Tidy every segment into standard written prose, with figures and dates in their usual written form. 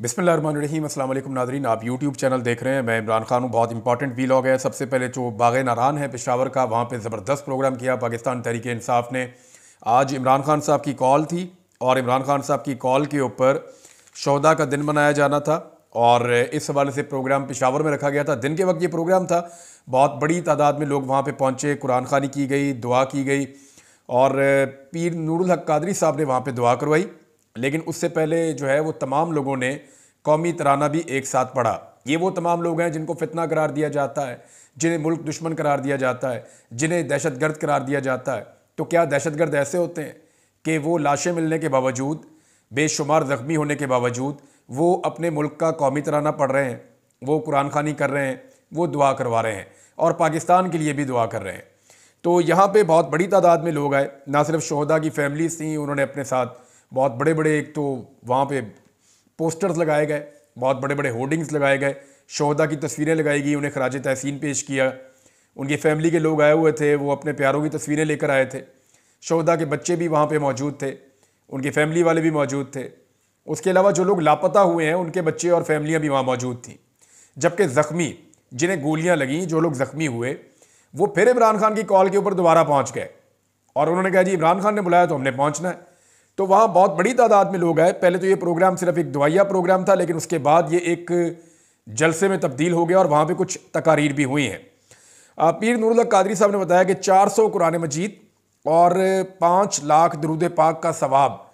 बिस्मिल्लाहिर्रहमानिर्रहीम अस्सलाम वालेकुम नाज़रीन, आप यूट्यूब चैनल देख रहे हैं। मैं इमरान खान हूँ। बहुत इंपॉर्टेंट वीलॉग है। सबसे पहले जो बाग़ नारान है पेशावर का, वहाँ पे ज़बरदस्त प्रोग्राम किया पाकिस्तान तहरीक इंसाफ ने। आज इमरान खान साहब की कॉल थी और इमरान खान साहब की कॉल के ऊपर शोहदा का दिन मनाया जाना था और इस हवाले से प्रोग्राम पेशावर में रखा गया था। दिन के वक्त ये प्रोग्राम था, बहुत बड़ी तादाद में लोग वहाँ पर पहुँचे, कुरान खानी की गई, दुआ की गई और पीर नूरुल हक कादरी साहब ने वहाँ पर दुआ करवाई। लेकिन उससे पहले जो है वो तमाम लोगों ने कौमी तराना भी एक साथ पढ़ा। ये वो तमाम लोग हैं जिनको फितना करार दिया जाता है, जिन्हें मुल्क दुश्मन करार दिया जाता है, जिन्हें दहशतगर्द करार दिया जाता है। तो क्या दहशतगर्द ऐसे होते हैं कि वो लाशें मिलने के बावजूद, बेशुमार ज़ख्मी होने के बावजूद वो अपने मुल्क का कौमी तराना पढ़ रहे हैं, वो कुरान खानी कर रहे हैं, वो दुआ करवा रहे हैं और पाकिस्तान के लिए भी दुआ कर रहे हैं। तो यहाँ पे बहुत बड़ी तादाद में लोग आए। ना सिर्फ शोहदा की फैमिलीज थी, उन्होंने अपने साथ बहुत बड़े बड़े, एक तो वहाँ पे पोस्टर्स लगाए गए, बहुत बड़े बड़े होर्डिंग्स लगाए गए, शोहदा की तस्वीरें लगाई गई, उन्हें खराज तहसीन पेश किया। उनकी फैमिली के लोग आए हुए थे, वो अपने प्यारों की तस्वीरें लेकर आए थे। शोहदा के बच्चे भी वहाँ पे मौजूद थे, उनकी फैमिली वाले भी मौजूद थे। उसके अलावा जो लोग लापता हुए हैं उनके बच्चे और फैमिलियाँ भी वहाँ मौजूद थीं। जबकि ज़ख्मी, जिन्हें गोलियाँ लगीं, जो लोग ज़ख्मी हुए, वो फिर इमरान खान की कॉल के ऊपर दोबारा पहुँच गए और उन्होंने कहा जी इमरान खान ने बुलाया तो हमने पहुँचना है। तो वहाँ बहुत बड़ी तादाद में लोग आए। पहले तो ये प्रोग्राम सिर्फ एक दुआया प्रोग्राम था, लेकिन उसके बाद ये एक जलसे में तब्दील हो गया और वहाँ पे कुछ तकारीर भी हुई हैं। पीर नूरुल हक कादरी साहब ने बताया कि 400 कुरान मजीद और 5 लाख दुरूद पाक का सवाब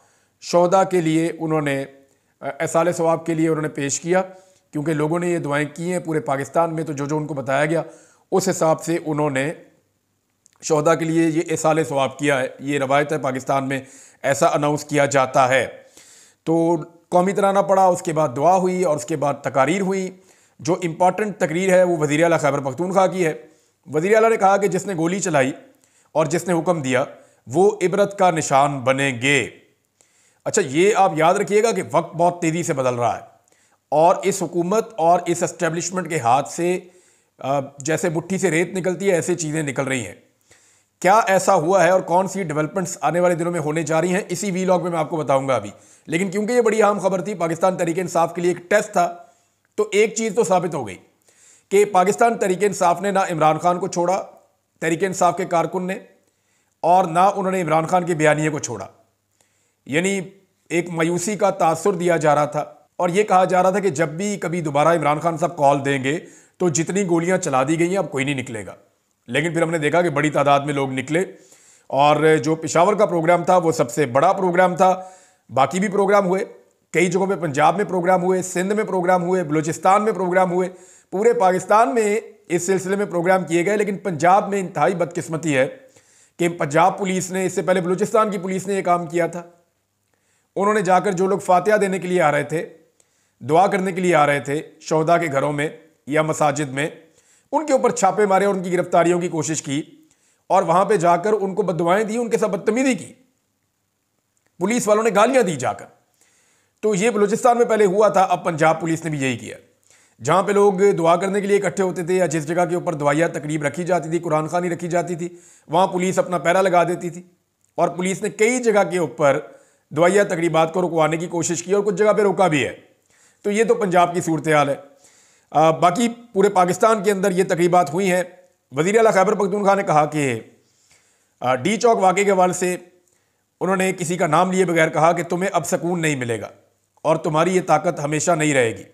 शोहदा के लिए उन्होंने, एसाले सवाब के लिए उन्होंने पेश किया, क्योंकि लोगों ने ये दुआएं की हैं पूरे पाकिस्तान में। तो जो जो उनको बताया गया उस हिसाब से उन्होंने शोहदा के लिए ये एसाले सवाब किया है। ये रवायत है, पाकिस्तान में ऐसा अनाउंस किया जाता है। तो कौमी तराना पड़ा, उसके बाद दुआ हुई और उसके बाद तकारीर हुई। जो इम्पॉर्टेंट तकरीर है वो वज़ीर आला खैबर पख्तूनख्वा की है। वज़ीर आला ने कहा कि जिसने गोली चलाई और जिसने हुक्म दिया वो इबरत का निशान बनेंगे। अच्छा, ये आप याद रखिएगा कि वक्त बहुत तेज़ी से बदल रहा है और इस हुकूमत और इस एस्टेब्लिशमेंट के हाथ से जैसे मुट्ठी से रेत निकलती है, ऐसे चीज़ें निकल रही हैं। क्या ऐसा हुआ है और कौन सी डेवलपमेंट्स आने वाले दिनों में होने जा रही हैं, इसी वीलॉग में मैं आपको बताऊंगा अभी। लेकिन क्योंकि ये बड़ी अहम खबर थी, पाकिस्तान तहरीक इंसाफ के लिए एक टेस्ट था, तो एक चीज़ तो साबित हो गई कि पाकिस्तान तहरीक इंसाफ ने ना इमरान खान को छोड़ा, तहरीक इंसाफ के कारकुन ने, और ना उन्होंने इमरान खान के बयानिए को छोड़ा। यानी एक मायूसी का तासुर दिया जा रहा था और यह कहा जा रहा था कि जब भी कभी दोबारा इमरान खान साहब कॉल देंगे तो जितनी गोलियां चला दी गई हैं अब कोई नहीं निकलेगा। लेकिन फिर हमने देखा कि बड़ी तादाद में लोग निकले और जो पेशावर का प्रोग्राम था वो सबसे बड़ा प्रोग्राम था। बाकी भी प्रोग्राम हुए, कई जगहों पे पंजाब में प्रोग्राम हुए, सिंध में प्रोग्राम हुए, बलूचिस्तान में प्रोग्राम हुए, पूरे पाकिस्तान में इस सिलसिले में प्रोग्राम किए गए। लेकिन पंजाब में इंतहाई बदकिस्मती है कि पंजाब पुलिस ने, इससे पहले बलूचिस्तान की पुलिस ने यह काम किया था। उन्होंने जाकर जो लोग फातिहा देने के लिए आ रहे थे, दुआ करने के लिए आ रहे थे शोहदा के घरों में या मसाजिद में, उनके ऊपर छापे मारे और उनकी गिरफ्तारियों की कोशिश की और वहां पे जाकर उनको बददुआएं दी, उनके साथ बदतमीजी की, पुलिस वालों ने गालियां दी जाकर। तो ये बलूचिस्तान में पहले हुआ था, अब पंजाब पुलिस ने भी यही किया। जहां पे लोग दुआ करने के लिए इकट्ठे होते थे या जिस जगह के ऊपर दुआया तकरीब रखी जाती थी, कुरान खानी रखी जाती थी, वहां पुलिस अपना पहरा लगा देती थी और पुलिस ने कई जगह के ऊपर दुआया तकरीबात को रुकवाने की कोशिश की और कुछ जगह पर रोका भी है। तो ये तो पंजाब की सूरत हाल है। बाकी पूरे पाकिस्तान के अंदर ये तकरीबात हुई हैं। वज़ीर आला खैबर पख्तूनख्वा ने कहा कि डी चौक वाक़े के हवाले से उन्होंने किसी का नाम लिए बगैर कहा कि तुम्हें अब सुकून नहीं मिलेगा और तुम्हारी ये ताकत हमेशा नहीं रहेगी।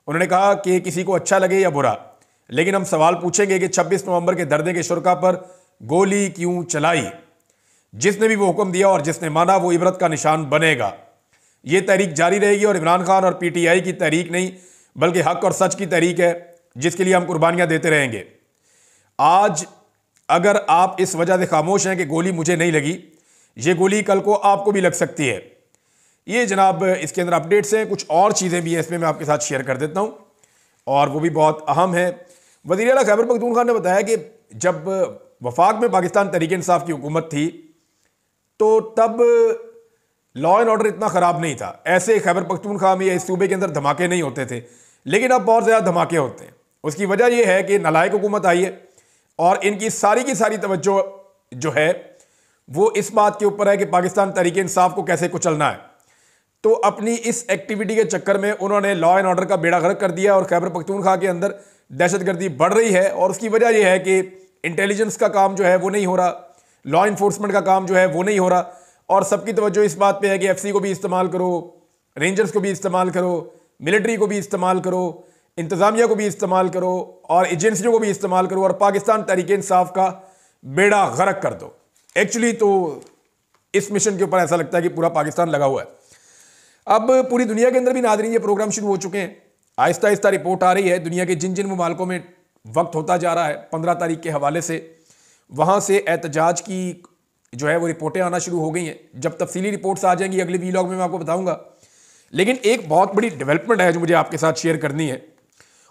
उन्होंने कहा कि किसी को अच्छा लगे या बुरा, लेकिन हम सवाल पूछेंगे कि 26 नवंबर के दर्दे के शुरका पर गोली क्यों चलाई। जिसने भी वो हुक्म दिया और जिसने माना वो इबरत का निशान बनेगा। ये तहरीक जारी रहेगी और इमरान खान और PTI की तहरीक नहीं बल्कि हक और सच की तहरीक है, जिसके लिए हम कुर्बानियां देते रहेंगे। आज अगर आप इस वजह से खामोश हैं कि गोली मुझे नहीं लगी, ये गोली कल को आपको भी लग सकती है। ये जनाब इसके अंदर अपडेट्स हैं, कुछ और चीज़ें भी हैं, इसमें मैं आपके साथ शेयर कर देता हूँ और वो भी बहुत अहम है। वज़ीर आला खैबर पख्तूनख्वा ने बताया कि जब वफाक में पाकिस्तान तहरीक इंसाफ की हुकूमत थी तो तब लॉ एंड ऑर्डर इतना ख़राब नहीं था। ऐसे खैबर पख्तूनख्वा में या इस सूबे के अंदर धमाके नहीं होते थे, लेकिन अब बहुत ज़्यादा धमाके होते हैं। उसकी वजह यह है कि नालायक हुकूमत आई है और इनकी सारी की सारी तवज्जो जो है वो इस बात के ऊपर है कि पाकिस्तान तहरीक इंसाफ को कैसे कुचलना है। तो अपनी इस एक्टिविटी के चक्कर में उन्होंने लॉ एंड ऑर्डर का बेड़ा गर्क कर दिया और खैबर पख्तूनख्वा के अंदर दहशतगर्दी बढ़ रही है। और उसकी वजह यह है कि इंटेलिजेंस का काम जो है वो नहीं हो रहा, लॉ इन्फोर्समेंट का काम जो है वो नहीं हो रहा, और सबकी तवज्जो इस बात पे है कि एफसी को भी इस्तेमाल करो, रेंजर्स को भी इस्तेमाल करो, मिलिट्री को भी इस्तेमाल करो, इंतजामिया को भी इस्तेमाल करो और एजेंसियों को भी इस्तेमाल करो और पाकिस्तान तहरीक इंसाफ का बेड़ा गर्क कर दो। एक्चुअली तो इस मिशन के ऊपर ऐसा लगता है कि पूरा पाकिस्तान लगा हुआ है। अब पूरी दुनिया के अंदर भी नाज़रीन ये प्रोग्राम शुरू हो चुके हैं। आहिस्ता आहिस्ता रिपोर्ट आ रही है दुनिया के जिन जिन ममालिकों में वक्त होता जा रहा है 15 तारीख के हवाले से, वहाँ से एहतजाज की जो है वो रिपोर्टें आना शुरू हो गई हैं। जब तफसीली रिपोर्ट्स आ जाएंगी अगले वीलॉग में मैं आपको बताऊंगा। लेकिन एक बहुत बड़ी डेवलपमेंट है जो मुझे आपके साथ शेयर करनी है,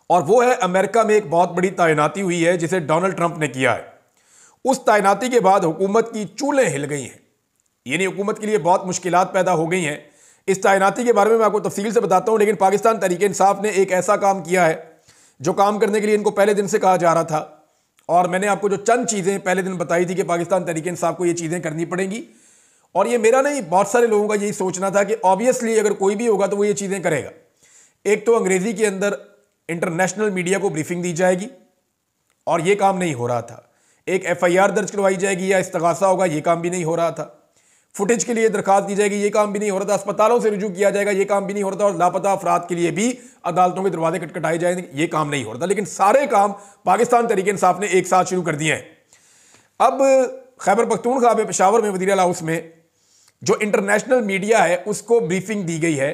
और वो है अमेरिका में एक बहुत बड़ी तैनाती हुई है जिसे डोनाल्ड ट्रंप ने किया है। उस तैनाती के बाद हुकूमत की चूलें हिल गई हैं, यानी हुकूमत के लिए बहुत मुश्किलात पैदा हो गई हैं। इस तैनाती के बारे में मैं आपको तफसील से बताता हूं, लेकिन पाकिस्तान तहरीक इंसाफ ने एक ऐसा काम किया है जो काम करने के लिए इनको पहले दिन से कहा जा रहा था, और मैंने आपको जो चंद चीज़ें पहले दिन बताई थी कि पाकिस्तान तहरीक इंसाफ को ये चीज़ें करनी पड़ेंगी, और ये मेरा नहीं बहुत सारे लोगों का यही सोचना था कि ऑब्वियसली अगर कोई भी होगा तो वो ये चीज़ें करेगा। एक तो अंग्रेज़ी के अंदर इंटरनेशनल मीडिया को ब्रीफिंग दी जाएगी, और ये काम नहीं हो रहा था। एक FIR दर्ज करवाई जाएगी या इस्तगासा होगा, ये काम भी नहीं हो रहा था। फुटेज के लिए दरखास्त दी जाएगी, ये काम भी नहीं हो रहा था। अस्पतालों से रुजू किया जाएगा, ये काम भी नहीं हो रहा था। और लापता अफराद के लिए भी अदालतों के दरवाजे खटखटाए जाएंगे, ये काम नहीं हो रहा था। लेकिन सारे काम पाकिस्तान तहरीक इंसाफ ने एक साथ शुरू कर दिए हैं। अब खैबर पख्तूनख्वा में पेशावर में वज़ीर आला हाउस में जो इंटरनेशनल मीडिया है उसको ब्रीफिंग दी गई है,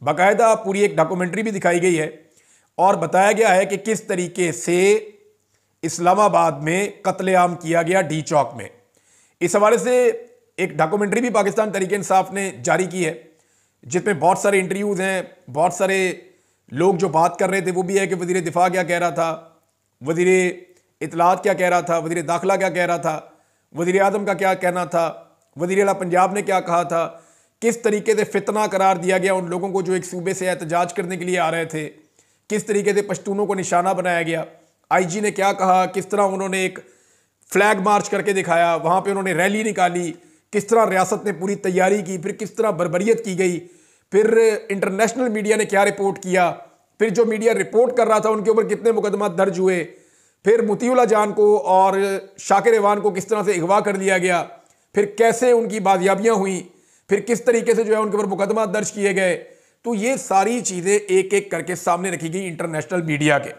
बाकायदा पूरी एक डॉक्यूमेंट्री भी दिखाई गई है, और बताया गया है कि किस तरीके से इस्लामाबाद में कत्लेआम किया गया डी चौक में। इस हवाले से एक डॉक्यूमेंट्री भी पाकिस्तान तहरीक इंसाफ ने जारी की है, जिसमें बहुत सारे इंटरव्यूज़ हैं, बहुत सारे लोग जो बात कर रहे थे वो भी है कि वज़ीर दिफा क्या कह रहा था, वज़ीर इत्तलात क्या कह रहा था, वज़ीर दाखिला क्या कह रहा था, वज़ीर आज़म का क्या कहना था, वज़ीर आला पंजाब ने क्या कहा था, किस तरीके से फितना करार दिया गया उन लोगों को जो एक सूबे से एहतजाज करने के लिए आ रहे थे, किस तरीके से पश्तूनों को निशाना बनाया गया। IG ने क्या कहा, किस तरह उन्होंने एक फ्लैग मार्च करके दिखाया, वहाँ पे उन्होंने रैली निकाली, किस तरह रियासत ने पूरी तैयारी की, फिर किस तरह बर्बरियत की गई, फिर इंटरनेशनल मीडिया ने क्या रिपोर्ट किया, फिर जो मीडिया रिपोर्ट कर रहा था उनके ऊपर कितने मुकदमा दर्ज हुए, फिर मुतीउल्लाह जान को और शाकिर इवान को किस तरह से अगवा कर लिया गया, फिर कैसे उनकी बाजियाबियाँ हुई, फिर किस तरीके से जो है उनके ऊपर मुकदमा दर्ज किए गए। तो ये सारी चीज़ें एक एक करके सामने रखी गई इंटरनेशनल मीडिया के।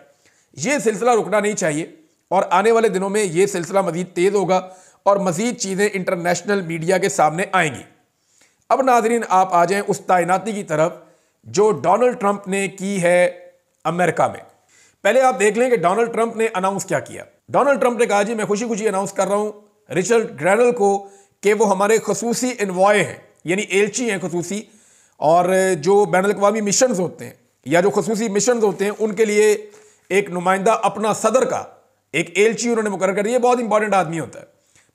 ये सिलसिला रुकना नहीं चाहिए, और आने वाले दिनों में ये सिलसिला मज़ीद तेज़ होगा और मज़ीद चीज़ें इंटरनेशनल मीडिया के सामने आएंगी। अब नाज़रीन आप आ जाएं उस तैनाती की तरफ जो डोनाल्ड ट्रंप ने की है अमेरिका में। पहले आप देख लें कि डोनाल्ड ट्रंप ने अनाउंस क्या किया। डोनाल्ड ट्रंप ने कहा जी मैं खुशी खुशी अनाउंस कर रहा हूं रिचर्ड ग्रेनल को कि वो हमारे खसूसी इन्वॉय हैं, यानी एलची हैं खसूसी, और जो बैनुल-अक़वामी मिशन होते हैं या जो खसूसी मिशन होते हैं उनके लिए एक नुमाइंदा अपना सदर का एक एलची उन्होंने मुकर्रर कर दिया। बहुत इंपॉर्टेंट आदमी होता है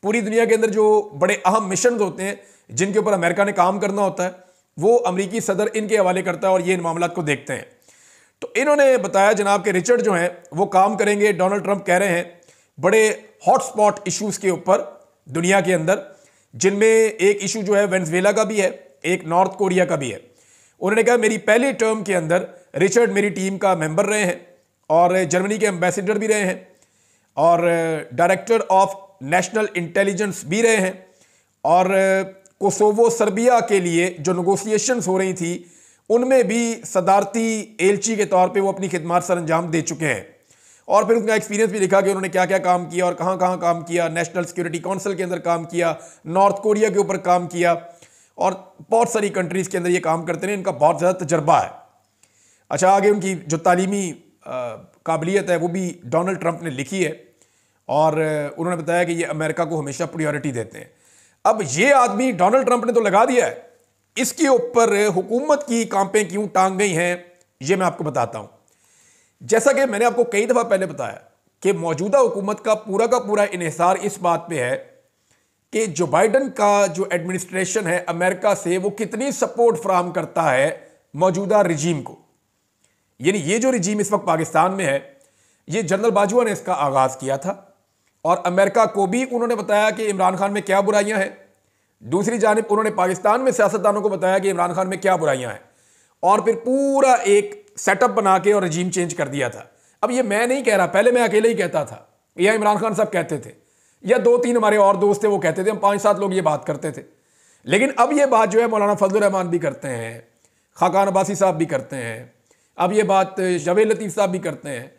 पूरी दुनिया के अंदर, जो बड़े अहम मिशन होते हैं जिनके ऊपर अमेरिका ने काम करना होता है वो अमरीकी सदर इनके हवाले करता है और ये इन मामलात को देखते हैं। तो इन्होंने बताया जनाब के रिचर्ड जो हैं वो काम करेंगे, डोनाल्ड ट्रंप कह रहे हैं, बड़े हॉटस्पॉट इश्यूज़ के ऊपर दुनिया के अंदर, जिनमें एक इशू जो है वेनेजुएला का भी है, एक नॉर्थ कोरिया का भी है। उन्होंने कहा मेरी पहली टर्म के अंदर रिचर्ड मेरी टीम का मेंबर रहे हैं और जर्मनी के एम्बेसडर भी रहे हैं और डायरेक्टर ऑफ नेशनल इंटेलिजेंस भी रहे हैं, और कोसोवो सर्बिया के लिए जो नेगोशिएशंस हो रही थी उनमें भी सदारती एलची के तौर पे वो अपनी खिदमत सर अंजाम दे चुके हैं। और फिर उनका एक्सपीरियंस भी लिखा कि उन्होंने क्या क्या काम किया और कहाँ कहाँ काम किया, नेशनल सिक्योरिटी काउंसिल के अंदर काम किया, नॉर्थ कोरिया के ऊपर काम किया, और बहुत सारी कंट्रीज़ के अंदर ये काम करते हैं, इनका बहुत ज़्यादा तजर्बा है। अच्छा, आगे उनकी जो तालीमी काबिलियत है वो भी डोनाल्ड ट्रंप ने लिखी है, और उन्होंने बताया कि ये अमेरिका को हमेशा प्रायोरिटी देते हैं। अब ये आदमी डोनाल्ड ट्रंप ने तो लगा दिया है, इसके ऊपर हुकूमत की कांपें क्यों टांग गई हैं ये मैं आपको बताता हूं। जैसा कि मैंने आपको कई दफ़ा पहले बताया कि मौजूदा हुकूमत का पूरा इन्हिसार इस बात पे है कि जो बाइडन का जो एडमिनिस्ट्रेशन है अमेरिका से वो कितनी सपोर्ट फराहम करता है मौजूदा रिजीम को। यानी ये जो रिजीम इस वक्त पाकिस्तान में है, ये जनरल बाजवा ने इसका आगाज़ किया था, और अमेरिका को भी उन्होंने बताया कि इमरान खान में क्या बुराइयां हैं, दूसरी जानिब उन्होंने पाकिस्तान में सियासतदानों को बताया कि इमरान खान में क्या बुराइयां हैं, और फिर पूरा एक सेटअप बना के और रजीम चेंज कर दिया था। अब ये मैं नहीं कह रहा, पहले मैं अकेले ही कहता था, या इमरान खान साहब कहते थे, या 2-3 हमारे और दोस्त थे वो कहते थे, हम 5-7 लोग ये बात करते थे। लेकिन अब ये बात जो है मौलाना फजल रहमान भी करते हैं, खाकान अब्बासी साहब भी करते हैं, अब ये बात जावेद लतीफ़ साहब भी करते हैं,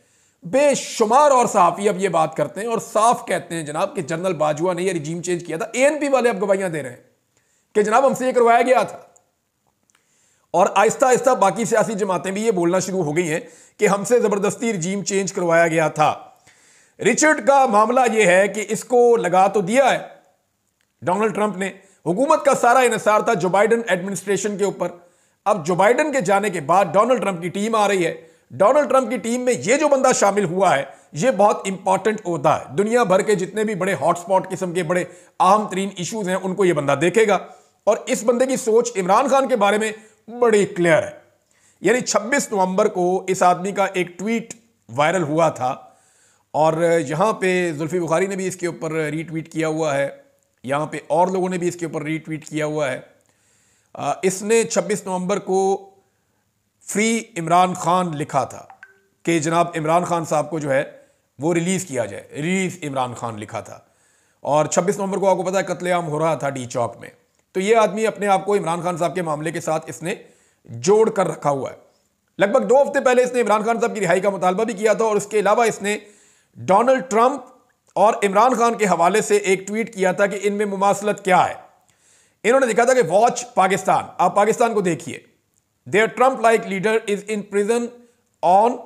बेशुमार और सहाफ़ी अब ये बात करते हैं और साफ कहते हैं जनाब कि जनरल बाजवा ने ये रजीम चेंज किया था। एएनपी वाले अब गवाहियां दे रहे हैं कि जनाब हमसे ये करवाया गया था। और आहिस्ता आहिस्ता बाकी सियासी जमातें भी ये बोलना शुरू हो गई हैं कि हमसे जबरदस्ती रजीम चेंज करवाया गया था। रिचर्ड का मामला यह है कि इसको लगा तो दिया है डोनाल्ड ट्रंप ने, हुकूमत का सारा इन्हिसार था जो बाइडन एडमिनिस्ट्रेशन के ऊपर। अब जो बाइडन के जाने के बाद डोनाल्ड ट्रंप की टीम आ रही है। डोनाल्ड ट्रंप की टीम में ये जो बंदा शामिल हुआ है ये बहुत इंपॉर्टेंट ओहदा है। दुनिया भर के जितने भी बड़े हॉटस्पॉट किस्म के बड़े अहम तरीन इश्यूज हैं उनको ये बंदा देखेगा। और इस बंदे की सोच इमरान खान के बारे में बड़ी क्लियर है। यानी 26 नवंबर को इस आदमी का एक ट्वीट वायरल हुआ था और यहां पे जुल्फी बुखारी ने भी इसके ऊपर रीट्वीट किया हुआ है, यहां पे और लोगों ने भी इसके ऊपर रीट्वीट किया हुआ है। इसने 26 नवंबर को फ्री इमरान खान लिखा था कि जनाब इमरान खान साहब को जो है वो रिलीज़ किया जाए, रिलीज़ इमरान खान लिखा था। और 26 नवंबर को आपको पता है कत्लेआम हो रहा था डी चौक में। तो ये आदमी अपने आप को इमरान खान साहब के मामले के साथ इसने जोड़ कर रखा हुआ है। लगभग 2 हफ्ते पहले इसने इमरान खान साहब की रिहाई का मुतालबा भी किया था और उसके अलावा इसने डोनाल्ड ट्रंप और इमरान खान के हवाले से एक ट्वीट किया था कि इनमें मुमासलत क्या है। इन्होंने लिखा था कि वॉच पाकिस्तान, आप पाकिस्तान को देखिए, there Trump like leader is in prison on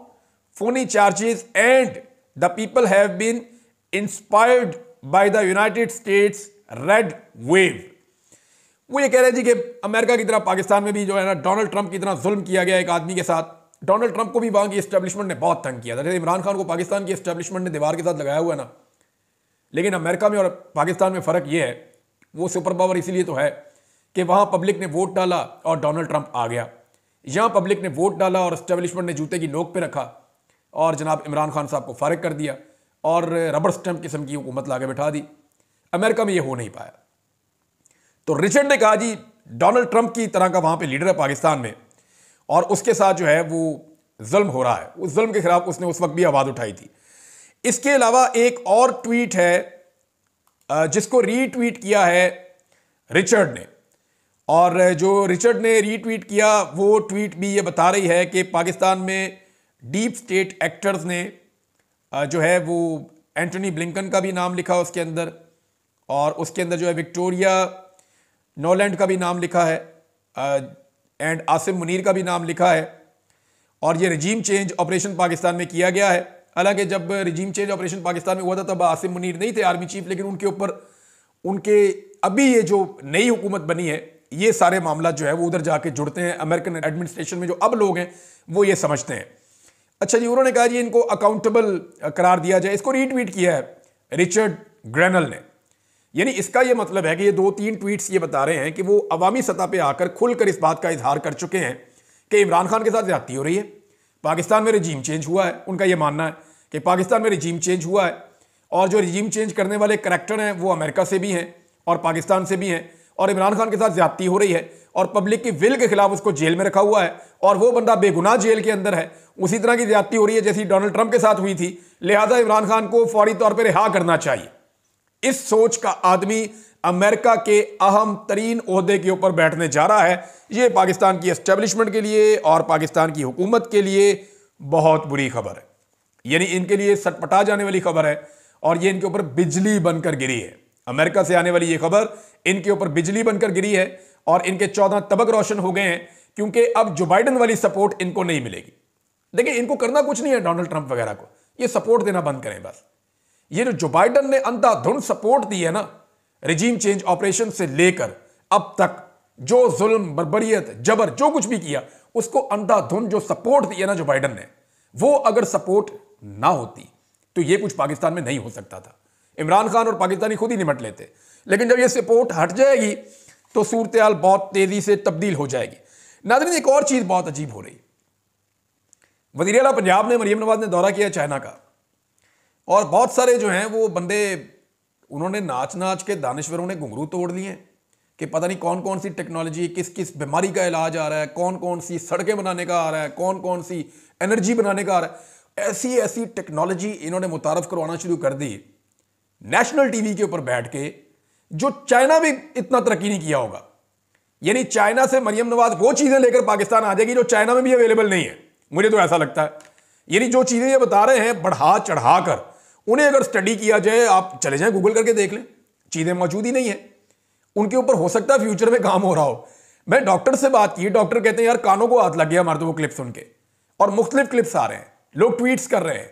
phony charges and the people have been inspired by the United States Red Wave। वो ये कह रहे हैं जी कि अमेरिका की तरह पाकिस्तान में भी जो है ना डोनाल्ड ट्रंप की तरह जुल्म किया गया एक आदमी के साथ। डोनाल्ड ट्रंप को भी वहां की एस्टेब्लिशमेंट ने बहुत तंग किया था। जैसे इमरान खान को पाकिस्तान की एस्टेब्लिशमेंट ने दीवार के साथ लगाया हुआ है ना, लेकिन अमेरिका में और पाकिस्तान में फ़र्क ये है, वो सुपर पावर इसीलिए तो है कि वहाँ पब्लिक ने वोट डाला और डोनाल्ड ट्रंप आ गया। यहाँ पब्लिक ने वोट डाला और एस्टेब्लिशमेंट ने जूते की नोक पे रखा और जनाब इमरान खान साहब को फारिग कर दिया और रबर स्टैंप किस्म की हुकूमत लाके बैठा दी। अमेरिका में ये हो नहीं पाया। तो रिचर्ड ने कहा जी डोनाल्ड ट्रंप की तरह का वहाँ पे लीडर है पाकिस्तान में और उसके साथ जो है वो जुल्म हो रहा है। उस जुल्म के खिलाफ उसने उस वक्त भी आवाज़ उठाई थी। इसके अलावा एक और ट्वीट है जिसको रीट्वीट किया है रिचर्ड ने, और जो रिचर्ड ने रीट्वीट किया वो ट्वीट भी ये बता रही है कि पाकिस्तान में डीप स्टेट एक्टर्स ने जो है वो एंटनी ब्लिंकन का भी नाम लिखा उसके अंदर, और उसके अंदर जो है विक्टोरिया नोलैंड का भी नाम लिखा है एंड आसिम मुनीर का भी नाम लिखा है। और ये रजीम चेंज ऑपरेशन पाकिस्तान में किया गया है। हालांकि जब रजीम चेंज ऑपरेशन पाकिस्तान में हुआ था तब आसिम मुनीर नहीं थे आर्मी चीफ, लेकिन उनके ऊपर उनके अभी ये जो नई हुकूमत बनी है ये सारे मामला जो है वो उधर जाके जुड़ते हैं। अमेरिकन एडमिनिस्ट्रेशन में जो अब लोग हैं वो ये समझते हैं। अच्छा जी, उन्होंने कहा जी इनको अकाउंटेबल करार दिया जाए। इसको रीट्वीट किया है रिचर्ड ग्रेनल ने। यानी इसका ये मतलब है कि ये 2-3 ट्वीट्स ये बता रहे हैं कि वो अवामी सतह पे आकर खुलकर इस बात का इजहार कर चुके हैं कि इमरान खान के साथ ज्यादती हो रही है, पाकिस्तान में रजीम चेंज हुआ है। उनका ये मानना है कि पाकिस्तान में रजीम चेंज हुआ है और जो रजीम चेंज करने वाले करैक्टर हैं वो अमेरिका से भी हैं और पाकिस्तान से भी हैं, और इमरान खान के साथ ज्यादती हो रही है और पब्लिक की विल के खिलाफ उसको जेल में रखा हुआ है और वो बंदा बेगुनाह जेल के अंदर है। उसी तरह की ज्यादती हो रही है जैसी डोनाल्ड ट्रंप के साथ हुई थी, लिहाजा इमरान खान को फौरी तौर पर रिहा करना चाहिए। इस सोच का आदमी अमेरिका के अहम तरीन ओहदे के ऊपर बैठने जा रहा है। यह पाकिस्तान की एस्टेब्लिशमेंट के लिए और पाकिस्तान की हुकूमत के लिए बहुत बुरी खबर है। यानी इनके लिए सटपटा जाने वाली खबर है और ये इनके ऊपर बिजली बनकर गिरी है। अमेरिका से आने वाली ये खबर इनके ऊपर बिजली बनकर गिरी है और इनके 14 तबक रोशन हो गए हैं, क्योंकि अब जो बाइडन वाली सपोर्ट इनको नहीं मिलेगी। देखिए, इनको करना कुछ नहीं है डोनाल्ड ट्रंप वगैरह को, ये सपोर्ट देना बंद करें बस। ये जो बाइडन ने अंधाधुंध सपोर्ट दी है ना रजीम चेंज ऑपरेशन से लेकर अब तक, जो जुल्म बर्बरियत जबर जो कुछ भी किया, उसको अंधाधुंध जो सपोर्ट दी है ना जो बाइडन ने, वो अगर सपोर्ट ना होती तो ये कुछ पाकिस्तान में नहीं हो सकता था। इमरान खान और पाकिस्तानी खुद ही निमट लेते। लेकिन जब ये सपोर्ट हट जाएगी तो सूरत हाल बहुत तेजी से तब्दील हो जाएगी। नाज़रीन, एक और चीज बहुत अजीब हो रही। वज़ीर आला पंजाब ने मरियम नवाज ने दौरा किया चाइना का, और बहुत सारे जो हैं वो बंदे, उन्होंने नाच नाच के दानिश्वरों ने घुंघरू तोड़ लिए कि पता नहीं कौन कौन सी टेक्नोलॉजी, किस किस बीमारी का इलाज आ रहा है, कौन कौन सी सड़कें बनाने का आ रहा है, कौन कौन सी एनर्जी बनाने का आ रहा है। ऐसी ऐसी टेक्नोलॉजी इन्होंने मुतारफ करवाना शुरू कर दी नेशनल टीवी के ऊपर बैठ के, जो चाइना भी इतना तरक्की नहीं किया होगा। यानी चाइना से मरियम नवाज वो चीजें लेकर पाकिस्तान आ जाएगी जो चाइना में भी अवेलेबल नहीं है, मुझे तो ऐसा लगता है। यानी जो चीजें ये बता रहे हैं बढ़ा चढ़ाकर, उन्हें अगर स्टडी किया जाए, आप चले जाएं गूगल करके देख लें, चीजें मौजूद ही नहीं है। उनके ऊपर हो सकता है फ्यूचर में काम हो रहा हो। मैं डॉक्टर से बात की, डॉक्टर कहते हैं यार कानों को हाथ लग गया हमारे तो वो क्लिप सुन के, और मुख्तलिफ क्लिप्स आ रहे हैं, लोग ट्वीट्स कर रहे हैं,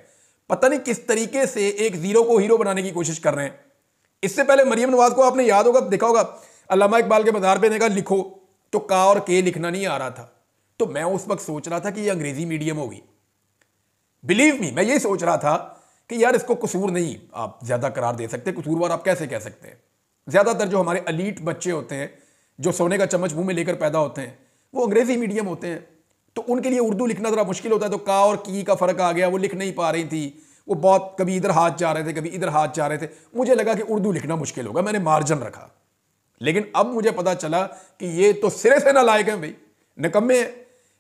पता नहीं किस तरीके से एक जीरो को हीरो बनाने की कोशिश कर रहे हैं। इससे पहले मरियम नवाज को आपने याद होगा, देखा होगा, अल्लामा इकबाल के मज़ार पे ने कहा लिखो, तो का और के लिखना नहीं आ रहा था। तो मैं उस वक्त सोच रहा था कि ये अंग्रेजी मीडियम होगी। बिलीव मी, मैं यही सोच रहा था कि यार इसको कसूर नहीं आप ज्यादा करार दे सकते, कसूरवार आप कैसे कह सकते हैं। ज्यादातर जो हमारे अलीट बच्चे होते हैं, जो सोने का चम्मच मुंह में लेकर पैदा होते हैं, वो अंग्रेजी मीडियम होते हैं, तो उनके लिए उर्दू लिखना जरा मुश्किल होता है। तो का और की का फर्क आ गया, वो लिख नहीं पा रही थी, वो बहुत कभी इधर हाथ जा रहे थे, कभी इधर हाथ जा रहे थे। मुझे लगा कि उर्दू लिखना मुश्किल होगा, मैंने मार्जिन रखा। लेकिन अब मुझे पता चला कि ये तो सिरे से नालायक हैं भाई, निकम्मे हैं।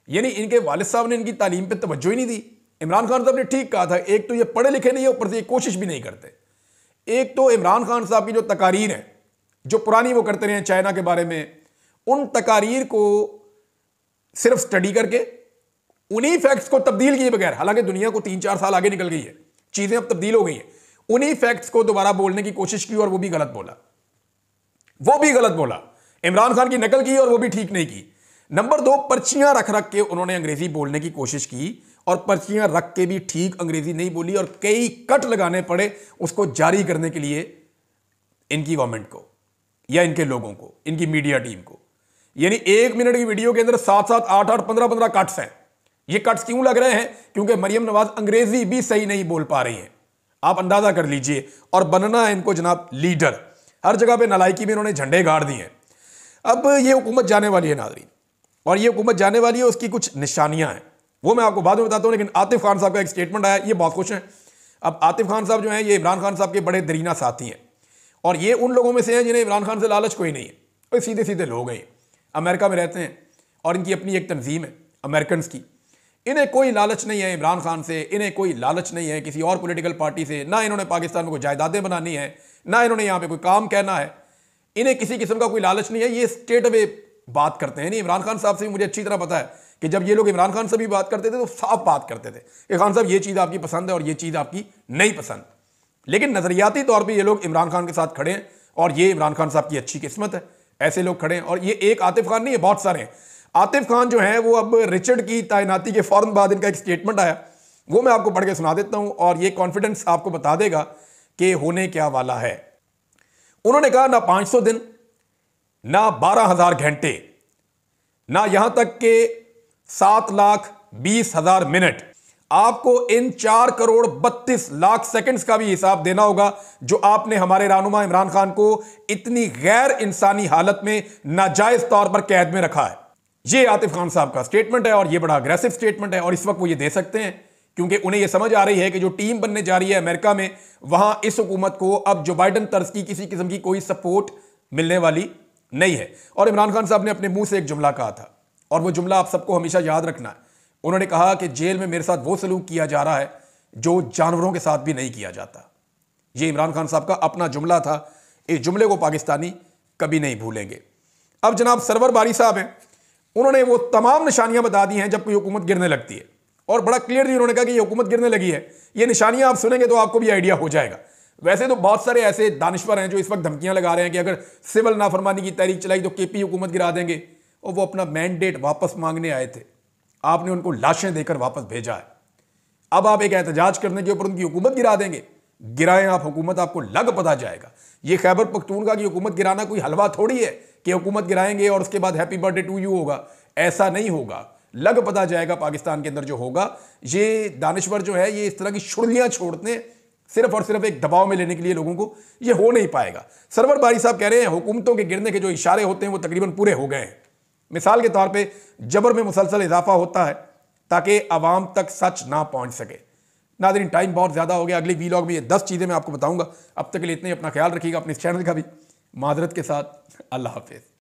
यानी इनके वालिद साहब ने इनकी तालीम पे तवज्जो ही नहीं दी। इमरान खान साहब ने ठीक कहा था, एक तो ये पढ़े लिखे नहीं है, ऊपर से ये कोशिश भी नहीं करते। एक तो इमरान खान साहब की जो तकारीर है, जो पुरानी वो करते रहे चाइना के बारे में, उन तकारीर को सिर्फ स्टडी करके उन्हीं फैक्ट्स को तब्दील किए बगैर, हालांकि दुनिया को 3-4 साल आगे निकल गई है, चीजें अब तब्दील हो गई हैं, उन्हीं फैक्ट्स को दोबारा बोलने की कोशिश की और वो भी गलत बोला, वो भी गलत बोला। इमरान खान की नकल की और वो भी ठीक नहीं की। नंबर 2, पर्चियां रख रख के उन्होंने अंग्रेजी बोलने की कोशिश की और पर्चियां रख के भी ठीक अंग्रेजी नहीं बोली और कई कट लगाने पड़े उसको जारी करने के लिए इनकी गवर्नमेंट को या इनके लोगों को, इनकी मीडिया टीम को। यानी 1 मिनट की वीडियो के अंदर 7-7, 8-8, 15-15 कट्स हैं। ये कट्स क्यों लग रहे हैं? क्योंकि मरियम नवाज अंग्रेजी भी सही नहीं बोल पा रही हैं, आप अंदाजा कर लीजिए। और बनना है इनको जनाब लीडर, हर जगह पे नालायकी में इन्होंने झंडे गाड़ दिए हैं। अब ये हुकूमत जाने वाली है नाज़रीन, और ये हुकूमत जाने वाली है, उसकी कुछ निशानियां हैं, वो मैं आपको बाद में बताता हूं। लेकिन आतिफ खान साहब का एक स्टेटमेंट आया, ये बहुत खुश हैं। अब आतिफ खान साहब जो हैं, ये इमरान खान साहब के बड़े दरीना साथी हैं, और ये उन लोगों में से हैं जिन्हें इमरान खान से लालच कोई नहीं है। वो सीधे सीधे लोग हैं, अमेरिका में रहते हैं और इनकी अपनी एक तंजीम है अमेरिकन की। इन्हें कोई लालच नहीं है इमरान खान से, इन्हें कोई लालच नहीं है किसी और पॉलिटिकल पार्टी से, ना इन्होंने पाकिस्तान में कोई जायदादें बनानी है, ना इन्होंने यहाँ पे कोई काम कहना है, इन्हें किसी किस्म का कोई लालच नहीं है। ये स्ट्रेट अवे बात करते हैं। नहीं, इमरान खान साहब से भी मुझे अच्छी तरह पता है कि जब ये लोग इमरान खान से भी बात करते थे तो साफ बात करते थे कि खान साहब ये चीज़ आपकी पसंद है और ये चीज़ आपकी नहीं पसंद। लेकिन नजरियाती तौर पर ये लोग इमरान खान के साथ खड़े हैं और ये इमरान खान साहब की अच्छी किस्मत है, ऐसे लोग खड़े हैं। और ये एक आतिफ खान नहीं है, बहुत सारे हैं। आतिफ खान जो है वो अब रिचर्ड की तैनाती के फौरन बाद इनका एक स्टेटमेंट आया, वो मैं आपको पढ़ के सुना देता हूं और ये कॉन्फिडेंस आपको बता देगा कि होने क्या वाला है। उन्होंने कहा ना 500 दिन, ना 12,000 घंटे, ना यहां तक के 7,20,000 मिनट, आपको इन 4,32,00,000 सेकंड्स का भी हिसाब देना होगा जो आपने हमारे रहनुमा इमरान खान को इतनी गैर इंसानी हालत में नाजायज तौर पर कैद में रखा है। ये आतिफ खान साहब का स्टेटमेंट है और ये बड़ा अग्रेसिव स्टेटमेंट है, और इस वक्त वो ये दे सकते हैं क्योंकि उन्हें ये समझ आ रही है कि जो टीम बनने जा रही है अमेरिका में, वहां इस हुकूमत को अब जो बाइडन तर्ज की किसी किस्म की कोई सपोर्ट मिलने वाली नहीं है। और इमरान खान साहब ने अपने मुंह से एक जुमला कहा था और वो जुमला आप सबको हमेशा याद रखना है। उन्होंने कहा कि जेल में मेरे साथ वो सलूक किया जा रहा है जो जानवरों के साथ भी नहीं किया जाता। ये इमरान खान साहब का अपना जुमला था, इस जुमले को पाकिस्तानी कभी नहीं भूलेंगे। अब जनाब सरवर बारी साहब हैं, उन्होंने वो तमाम निशानियां बता दी हैं जब कोई हुकूमत गिरने लगती है, और बड़ा क्लियरली उन्होंने कहा कि ये हुकूमत गिरने लगी है। ये निशानियां आप सुनेंगे तो आपको भी आइडिया हो जाएगा। वैसे तो बहुत सारे ऐसे दानिश्वर हैं जो इस वक्त धमकियां लगा रहे हैं कि अगर सिविल नाफरमानी की तहरीक चलाई तो केपी हुकूमत गिरा देंगे, और वो अपना मैंडेट वापस मांगने आए थे, आपने उनको लाशें देकर वापस भेजा है। अब आप एक एहतजाज करने के ऊपर उनकी हुकूमत गिरा देंगे। गिराएं आप हुकूमत, आपको लग पता जाएगा। ये खैबर पख्तूनख्वा की हुकूमत गिराना कोई हलवा थोड़ी है कि हुकूमत गिराएंगे और उसके बाद हैप्पी बर्थडे टू यू होगा। ऐसा नहीं होगा, लग पता जाएगा पाकिस्तान के अंदर जो होगा। ये दानिश्वर जो है ये इस तरह की शुड़लियां छोड़ते हैं सिर्फ और सिर्फ एक दबाव में लेने के लिए लोगों को, ये हो नहीं पाएगा। सरवर बारी साहब कह रहे हैं हुकूमतों के गिरने के जो इशारे होते हैं वो तकरीबन पूरे हो गए हैं। मिसाल के तौर पे जबर में मुसलसल इजाफा होता है ताकि आवाम तक सच ना पहुंच सके। नाज़रीन, टाइम बहुत ज़्यादा हो गया, अगली वीलॉग में ये 10 चीज़ें मैं आपको बताऊंगा। अब तक के लिए इतने, अपना ख्याल रखिएगा, अपने इस चैनल का भी मादरत के साथ। अल्लाह हाफिज़।